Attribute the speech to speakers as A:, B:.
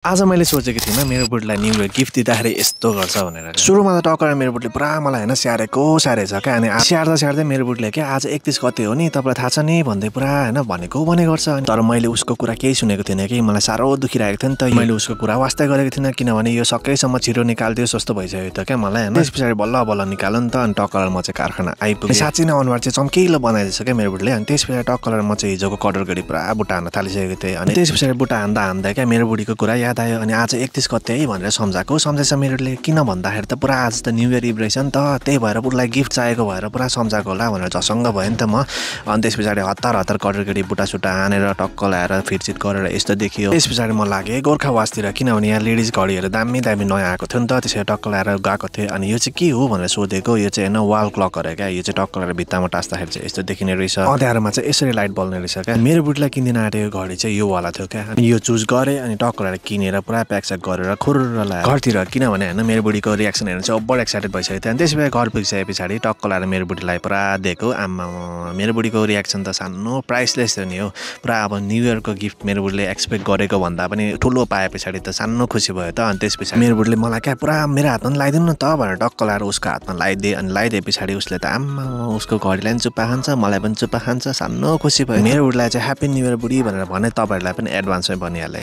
A: आज मैले सोचेको थिइनँ मेरो बुढीलाई न्यू इयर गिफ्ट दिँदाखेरि यस्तो गर्छ भनेर। सुरुमा त टक्कर मेरो बुढीले पुरा मलाई हैन स्याहारेछ क्या। अनि स्याहार्दै मेरो बुढीले क्या आज 31 गते हो नि तपाईलाई थाहा छ नि भन्दै पुरा हैन भनेको भने गर्छ। तर मैले उसको कुरा केही सुनेको थिएन कि मलाई साह्रो दुखिरहेको थियो नि त। मैले उसको कुरा वास्तै गरेको थिइनँ किनभने यो सकेसम्म छिटो निकाल्दियो जस्तो भइसक्यो त क्या मलाई हैन। त्यसपछि बल्ल बल्ल निकाल्यो नि त। अनि टक्कर म चाहिँ कारखाना आइपुगे। साँच्चै नै अनुहार चाहिँ चम्किलो बनाइदिएछ क्या मेरो बुढीले। अनि त्यसपछि टक्कर म चाहिँ हिजोको कटर गरी पुरा बुट्टा हान्न थालिसकेको थिएँ। अनि त्यसपछि बुट्टा हान्दा क्या मेरो बुढीको कुरा याद आयो। अनि आज 31 गते है भनेर सम्झाएछ मेरोले। किन भन्दाखेरि त पुरा आज त न्यू इयर इभ रहेछ नि त। त्यही भएर उसलाई गिफ्ट चाहिएको भएर पुरा सम्झाएको होला भनेर झसङ्ग भयो नि त म। अनि त्यस पछाडि हतार कटरगडी बुट्टा हानेर टक्क ल्याएर फिटसिट गरेर यस्तो देखियो। त्यस पछाडि म लागेँ गोर्खावासतिर किनभने यहाँ लेडिज घडीहरू दामी नयाँ आएको थियो नि त। त्यसरी टक्क ल्याएर गएको थिएँ। अनि यो चाहिँ के हो भनेर सोधेको। यो चाहिँ हैन वाल क्लक हो क्या। यो चाहिँ टक्क ल्याएर भित्तामा टास्दाखेरि चाहिँ यस्तो देखिने रहेछ। अँध्यारोमा चाहिँ यसरी लाइट बल्ने रहेछ क्या। मेरो बुढीलाई किनिदिन आँटेको घडी चाहिँ यो वाला थियो क्या। अनि यो चुज गरेँ अनि टक्क ल्याएर किनेर पुरा प्याकस्याक गरेर खुर्र ल्याएर घरतिर। किनभने हैन मेरो बुढीको रियाक्सन हेर्नु चाहिँ ओभर एक्साइटेड भइसकेको थियो। अनि त्यसपछि घर पुगिसके पछाडि टक्क ल्याएर मेरो बुढीलाई पुरा दिएको। आम्मा मेरो बुढीको रियाक्सन त सानो प्राइसलेस थियो नि हो। पुरा अब न्यू इयरको गिफ्ट मेरो बुढीले एक्सपेक्ट गरेको भन्दा पनि ठुलो पाए पछाडि त सानो खुसी भयो त। अनि त्यस पछाडि मेरो बुढीले मलाई क्या पुरा मेरो हातमा लगाइदिनु न त भनेर टक्क ल्याएर उसको हातमा लगाइदिए। अनि लगाइदिए पछाडि उसले त आम्मा उसको घडीलाई पनि चुप्पा खान्छ मलाई पनि चुप्पा खान्छ। सानो खुसी भयो। मेरो बुढीलाई चाहिँ ह्याप्पी न्यू इयर बुढी भनेर भने। तपाईँहरूलाई पनि एडभान्समै भनिहालेँ।